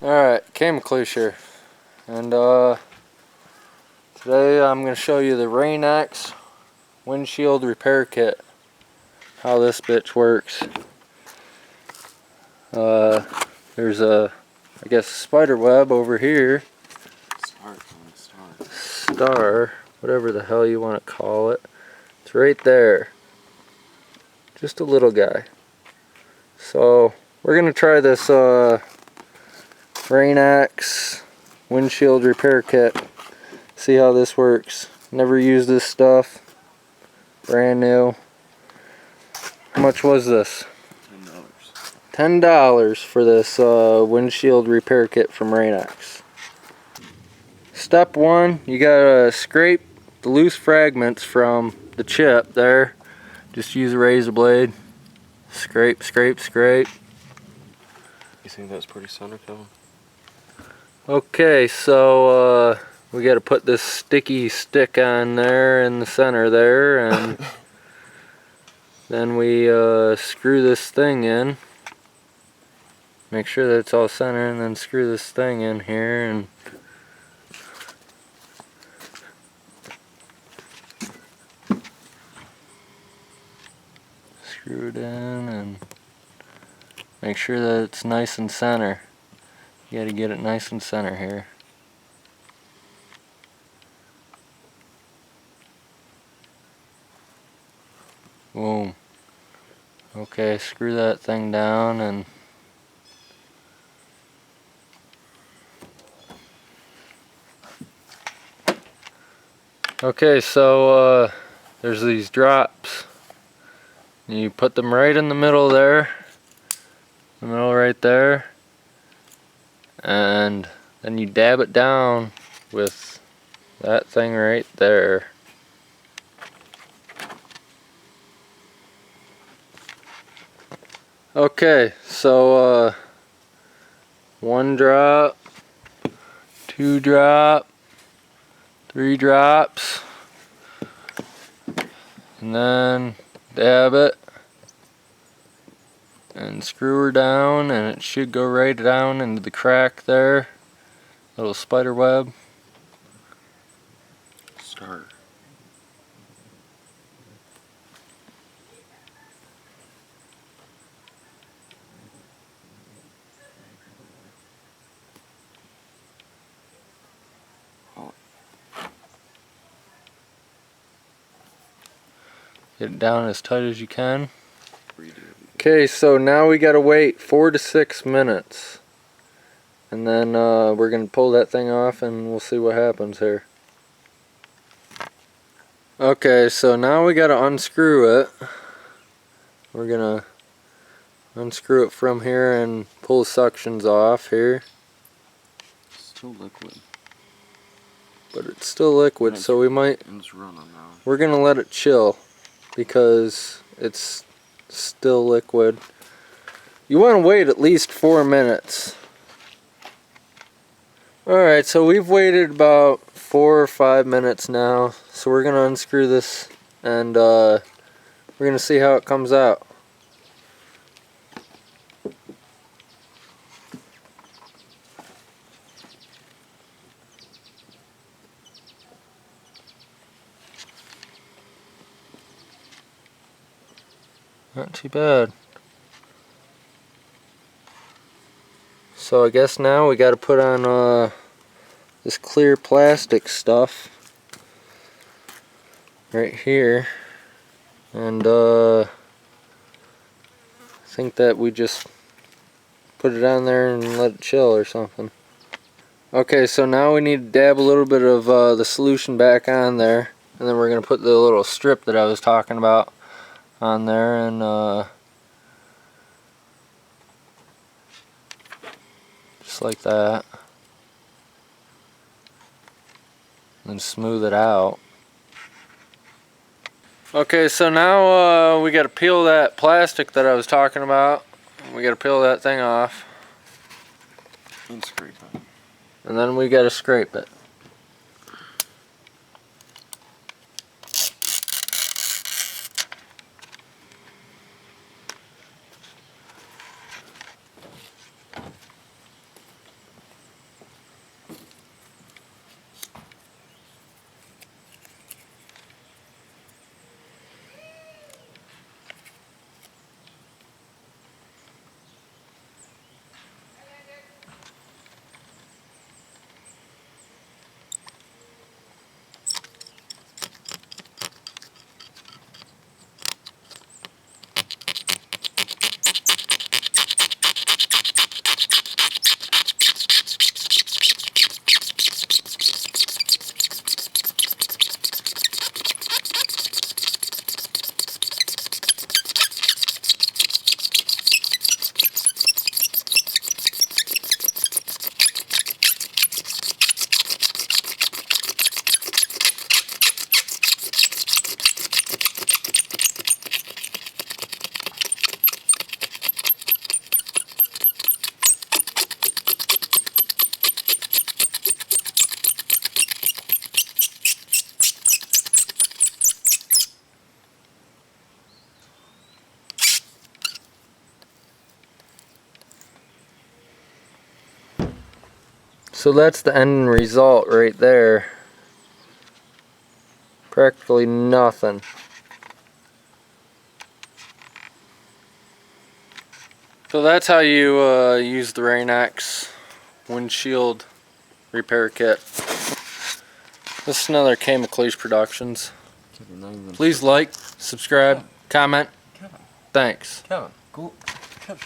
Alright, came closure. And today I'm going to show you the Rain-X windshield repair kit. How this bitch works. There's a, I guess, spider web over here. Star, whatever the hell you want to call it. It's right there. Just a little guy. So we're going to try this Rain-X windshield repair kit. See how this works. Never used this stuff. Brand new. How much was this? $10. $10 for this windshield repair kit from Rain-X. Step one, you gotta scrape the loose fragments from the chip there. Just use a razor blade. Scrape, scrape, scrape. You think that's pretty center, Kevin? Okay, so we got to put this sticky stick on there in the center there, and then we screw this thing in. Make sure that it's all centered, and then screw this thing in here, and screw it in, and make sure that it's nice and center. You got to get it nice and center here. Boom. Okay, screw that thing down and okay, so there's these drops. You put them right in the middle there. The middle right there. And then you dab it down with that thing right there. Okay, so 1 drop, 2 drop, 3 drops, and then dab it and screw her down, and it should go right down into the crack there. Little spider web. Start. Get it down as tight as you can. Okay, so now we gotta wait 4 to 6 minutes. And then we're gonna pull that thing off and we'll see what happens here. Okay, so now we gotta unscrew it. We're gonna unscrew it from here and pull the suctions off here. It's still liquid. But it's still liquid, so we might... It's running now. We're gonna let it chill because it's still liquid. You want to wait at least 4 minutes. Alright, so we've waited about 4 or 5 minutes now. So we're going to unscrew this and we're going to see how it comes out. Not too bad. So I guess now we got to put on this clear plastic stuff right here, and I think that we just put it on there and let it chill or something. Okay, so now we need to dab a little bit of the solution back on there, and then we're going to put the little strip that I was talking about on there, and just like that, and smooth it out. Okay, so now we got to peel that plastic that I was talking about. We got to peel that thing off, And scrape it. and then we got to scrape it. So that's the end result right there. Practically nothing. So that's how you use the Rain-X windshield repair kit. This is another K. McLeish Productions. Kevin, not even Please like, subscribe, comment. Kevin. Thanks. Kevin, go.